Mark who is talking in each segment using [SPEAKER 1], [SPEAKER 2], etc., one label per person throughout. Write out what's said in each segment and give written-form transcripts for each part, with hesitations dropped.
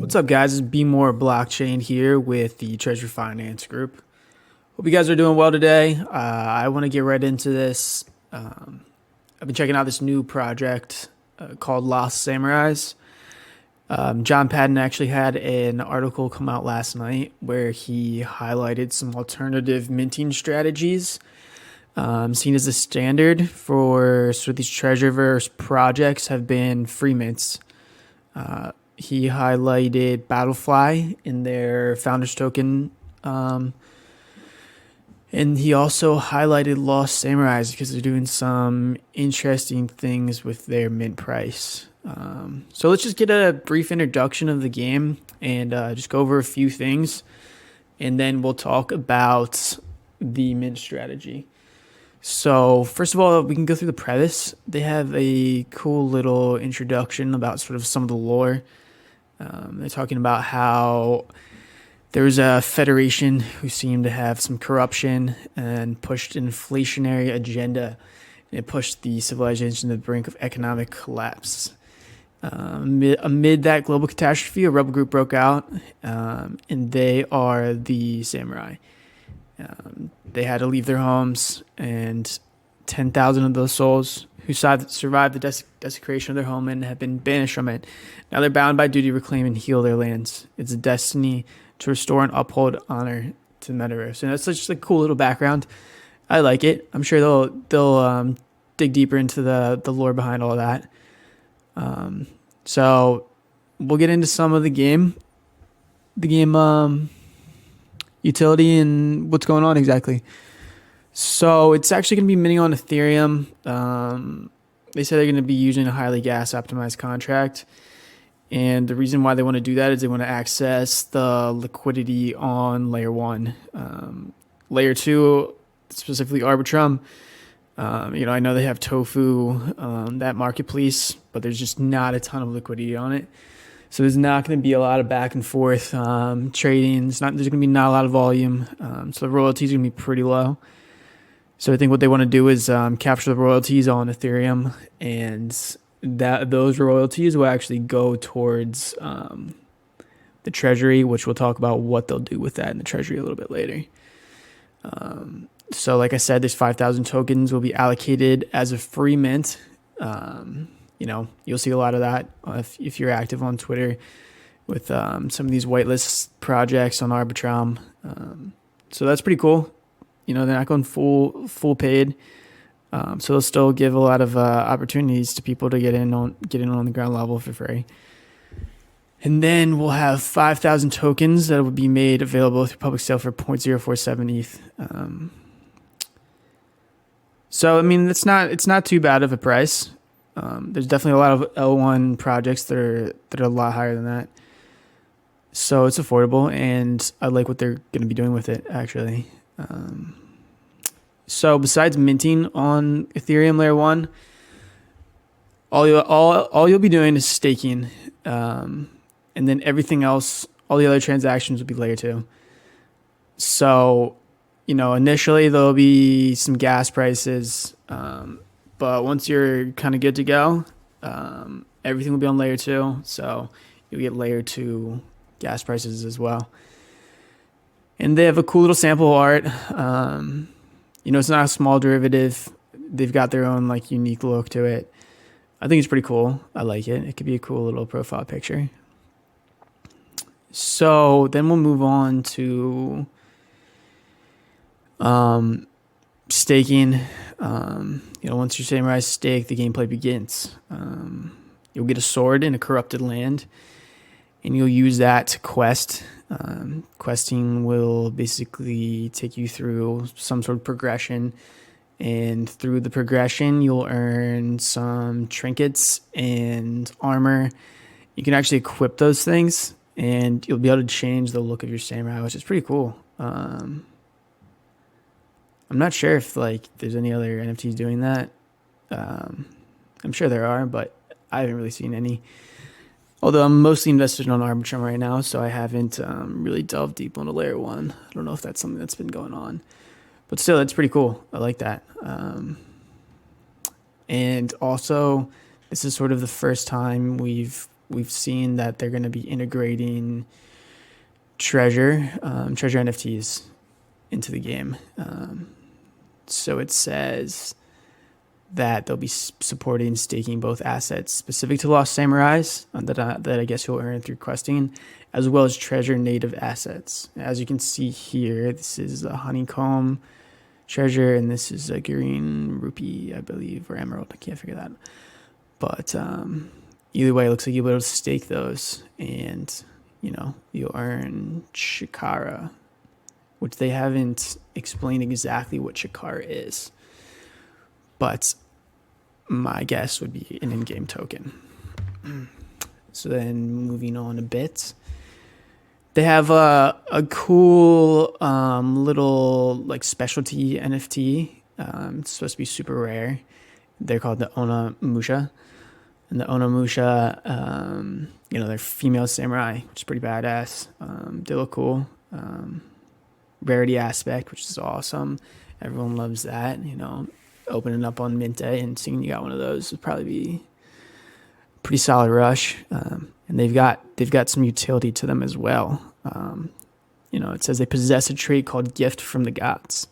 [SPEAKER 1] What's up, guys? It's Be More Blockchain here with the Treasury Finance Group. Hope you guys are doing well today. I want to get right into this. I've been checking out this new project called Lost Samurais. John Patton actually had an article come out last night where he highlighted some alternative minting strategies seen as a standard for sort of these Treasureverse projects have been free mints. He highlighted Battlefly in their founders token. And he also highlighted Lost Samurais because they're doing some interesting things with their mint price. So let's just get a brief introduction of the game and just go over a few things. And then we'll talk about the mint strategy. So first of all, we can go through the premise. They have a cool little introduction about sort of some of the lore. They're talking about how there was a federation who seemed to have some corruption and pushed an inflationary agenda. And it pushed the civilization to the brink of economic collapse. Amid that global catastrophe, a rebel group broke out, and they are the samurai. They had to leave their homes, and 10,000 of those souls who survived the desecration of their homeland have been banished from it. Now they're bound by duty to reclaim and heal their lands. It's a destiny to restore and uphold honor to the metaverse. And that's just a cool little background. I like it. I'm sure they'll dig deeper into the lore behind all of that. So we'll get into some of the game utility and what's going on exactly. So it's actually going to be minting on Ethereum. They say they're going to be using a highly gas optimized contract. And the reason why they want to do that is they want to access the liquidity on layer 1. Layer 2, specifically Arbitrum. I know they have Tofu, that marketplace, but there's just not a ton of liquidity on it. So there's not going to be a lot of back and forth trading. There's going to be not a lot of volume. So the royalties are going to be pretty low. So I think what they want to do is capture the royalties on Ethereum, and those royalties will actually go towards the treasury, which we'll talk about what they'll do with that in the treasury a little bit later. So like I said, there's 5,000 tokens will be allocated as a free mint. You'll see a lot of that if you're active on Twitter with some of these whitelist projects on Arbitrum. So that's pretty cool. They're not going full paid. So they'll still give a lot of opportunities to people to get in on the ground level for free. And then we'll have 5,000 tokens that will be made available through public sale for 0.047 ETH. So I mean, it's not too bad of a price. There's definitely a lot of L1 projects that are a lot higher than that. So it's affordable, and I like what they're going to be doing with it, actually. So besides minting on Ethereum layer 1, all you'll be doing is staking, and then everything else, all the other transactions will be layer 2. So, initially there'll be some gas prices, but once you're kind of good to go, everything will be on layer 2. So you'll get layer 2 gas prices as well. And they have a cool little sample art. It's not a small derivative. They've got their own unique look to it. I think it's pretty cool. I like it. It could be a cool little profile picture. So then we'll move on to staking. Once your Samurai stake, the gameplay begins. You'll get a sword in a corrupted land, and you'll use that to quest. Questing will basically take you through some sort of progression, and through the progression you'll earn some trinkets and armor. You can actually equip those things, and you'll be able to change the look of your samurai, which is pretty cool. I'm not sure if there's any other NFTs doing that. I'm sure there are, but I haven't really seen any. Although I'm mostly invested on Arbitrum right now, so I haven't really delved deep into layer 1. I don't know if that's something that's been going on. But still, that's pretty cool. I like that. And also, this is sort of the first time we've we've seen that they're going to be integrating treasure NFTs into the game. So it says that they'll be supporting staking both assets specific to Lost Samurais that I guess you'll earn through questing, as well as treasure native assets. As you can see here, this is a honeycomb treasure, and this is a green rupee, I believe, or emerald. I can't figure that. But either way, it looks like you'll be able to stake those, and you'll earn Shikara, which they haven't explained exactly what Shikara is. But my guess would be an in-game token. So then moving on a bit, they have a cool little like specialty NFT. It's supposed to be super rare. They're called the Onamusha. And the Onamusha, they're female samurai, which is pretty badass. They look cool. Rarity aspect, which is awesome. Everyone loves that, opening up on mint day and seeing you got one of those would probably be a pretty solid rush. And they've got some utility to them as well. It says they possess a trait called Gift from the Gods,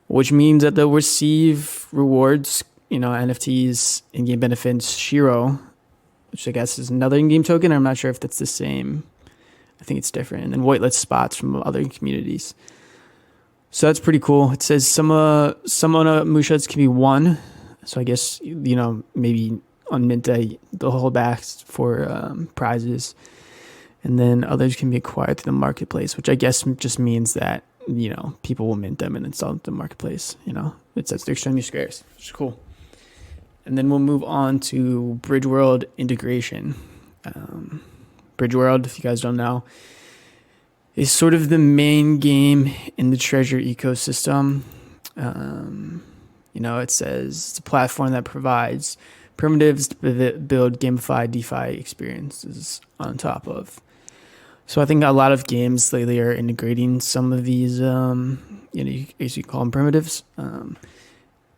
[SPEAKER 1] which means that they'll receive rewards, NFTs, in-game benefits, Shiro, which I guess is another in-game token. I'm not sure if that's the same. I think it's different. And then whitelist spots from other communities. So that's pretty cool. It says some Onamushas can be won. So I guess, maybe on mint day, they'll hold back for prizes. And then others can be acquired through the marketplace, which I guess just means that, people will mint them and install them to the marketplace. It says they're extremely scarce, which is cool. And then we'll move on to Bridgeworld integration. Bridgeworld, if you guys don't know, is sort of the main game in the treasure ecosystem. It says it's a platform that provides primitives to build gamified DeFi experiences on top of. So I think a lot of games lately are integrating some of these, you call them primitives,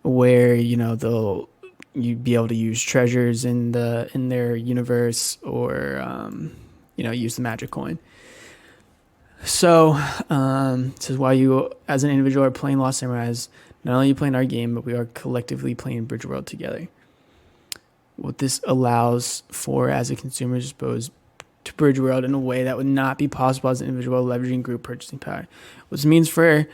[SPEAKER 1] where you'd be able to use treasures in their universe, or use the magic coin. So this is why you, as an individual, are playing Lost Samurais. Not only are you playing our game, but we are collectively playing Bridgeworld together. What this allows for as a consumer is exposed to Bridgeworld in a way that would not be possible as an individual, leveraging group purchasing power. What this means for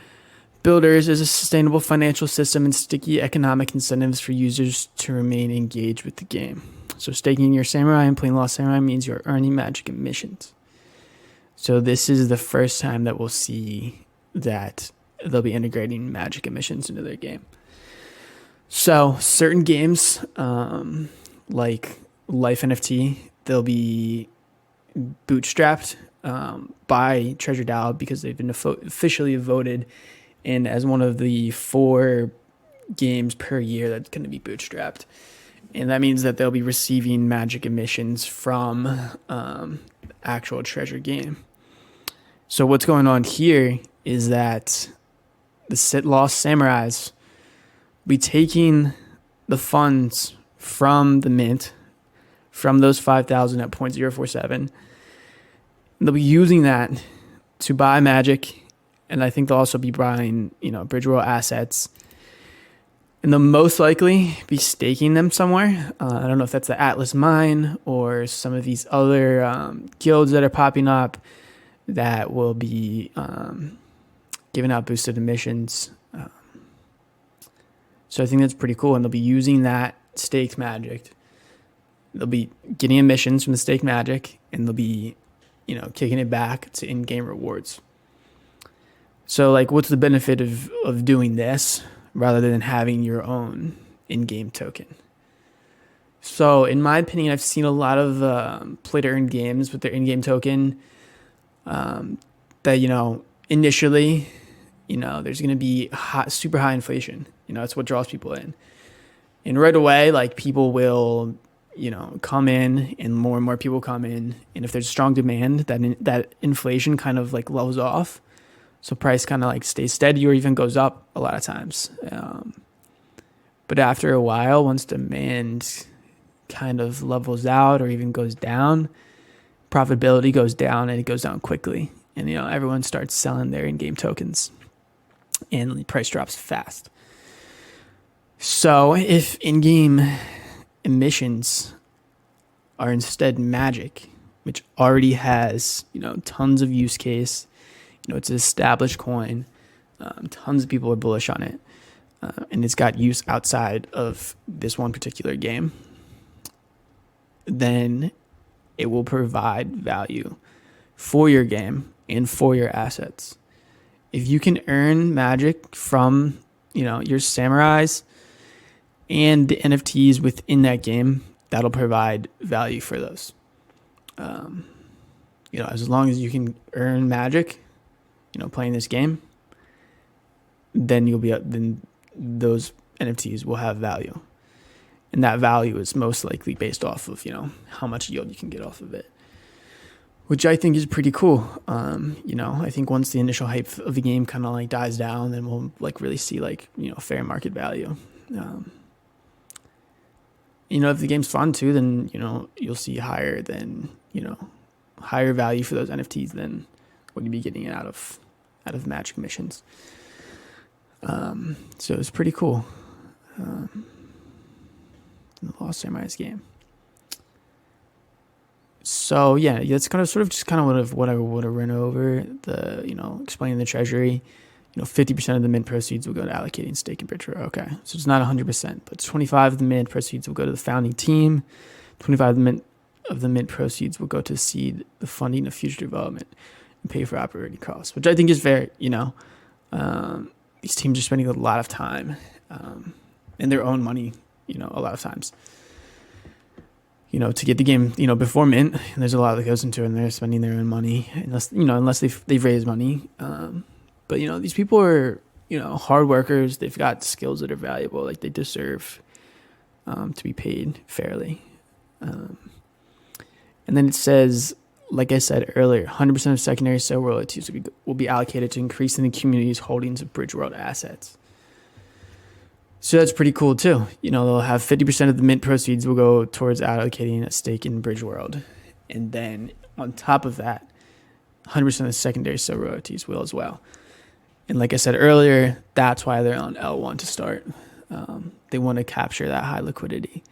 [SPEAKER 1] builders is a sustainable financial system and sticky economic incentives for users to remain engaged with the game. So staking your samurai and playing Lost Samurai means you're earning magic emissions. So this is the first time that we'll see that they'll be integrating magic emissions into their game. So certain games, like Life NFT, they'll be bootstrapped by Treasure DAO because they've been officially voted in as one of the 4 games per year that's going to be bootstrapped. And that means that they'll be receiving magic emissions from actual treasure game. So what's going on here is that the Lost Samurais will be taking the funds from the mint, from those 5,000 at 0.047. They'll be using that to buy magic, and I think they'll also be buying, Bridgeworld assets. And they'll most likely be staking them somewhere. I don't know if that's the Atlas Mine or some of these other guilds that are popping up that will be giving out boosted emissions. So I think that's pretty cool. And they'll be using that staked magic. They'll be getting emissions from the staked magic, and they'll be, kicking it back to in-game rewards. So, what's the benefit of doing this rather than having your own in-game token? So, in my opinion, I've seen a lot of play-to-earn games with their in-game token that, initially, there's going to be super high inflation. It's what draws people in. And right away, people will, come in, and more people come in. And if there's strong demand, that inflation kind of levels off. So price kind of stays steady or even goes up a lot of times. But after a while, once demand kind of levels out or even goes down, profitability goes down, and it goes down quickly. And, everyone starts selling their in-game tokens and the price drops fast. So if in-game emissions are instead magic, which already has, tons of use case, it's an established coin, tons of people are bullish on it, and it's got use outside of this one particular game, then it will provide value for your game and for your assets. If you can earn magic from, your Samurais and the NFTs within that game, that'll provide value for those. As long as you can earn magic, playing this game, then then those NFTs will have value. And that value is most likely based off of, how much yield you can get off of it, which I think is pretty cool. I think once the initial hype of the game kind of like dies down, then we'll really see fair market value. If the game's fun too, then, you'll see higher value for those NFTs than what you'd be getting out of Magic missions. So it's pretty cool. The Lost Samurais game. So yeah, that's kind of what I would have run over. Explaining the treasury. 50% of the mint proceeds will go to allocating stake in Bridgeworld. Okay, so it's not 100%, but 25 of the mint proceeds will go to the founding team. 25 of the mint proceeds will go to seed the funding of future development and pay for operating costs, which I think is fair. These teams are spending a lot of time and their own money, a lot of times, to get the game, before mint. And there's a lot that goes into it, and they're spending their own money, unless they've raised money. But, these people are, hard workers. They've got skills that are valuable. Like, they deserve to be paid fairly. And then it says, like I said earlier, 100% of secondary sale royalties will be allocated to increasing the community's holdings of Bridgeworld assets. So that's pretty cool too. They'll have 50% of the mint proceeds will go towards allocating a stake in Bridgeworld. And then on top of that, 100% of the secondary sale royalties will as well. And like I said earlier, that's why they're on L1 to start. They want to capture that high liquidity.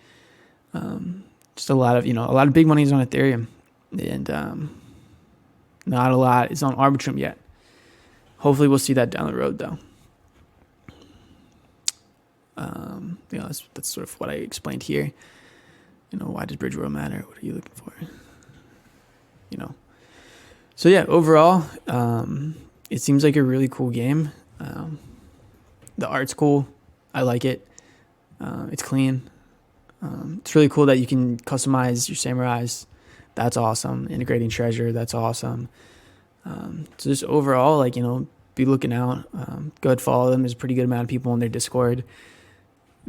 [SPEAKER 1] Just a lot of big money is on Ethereum, and not a lot is on Arbitrum yet. Hopefully we'll see that down the road though. That's sort of what I explained here. Why does Bridgeworld matter? What are you looking for? So yeah, overall, it seems like a really cool game. The art's cool. I like it. It's clean. It's really cool that you can customize your Samurais. That's awesome. Integrating treasure. That's awesome. So just overall, be looking out. Go ahead, follow them. There's a pretty good amount of people in their Discord.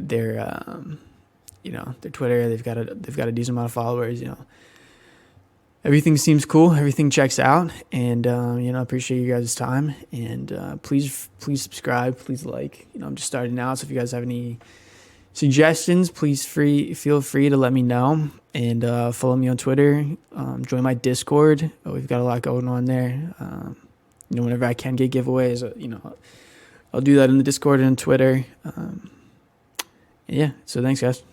[SPEAKER 1] Their their Twitter. They've got a decent amount of followers. Everything seems cool. Everything checks out, and appreciate you guys' time. And please subscribe. Please like. I'm just starting out, so if you guys have any suggestions, please feel free to let me know. And follow me on Twitter. Join my Discord. We've got a lot going on there. Whenever I can get giveaways, I'll do that in the Discord and on Twitter. Yeah. So thanks, guys.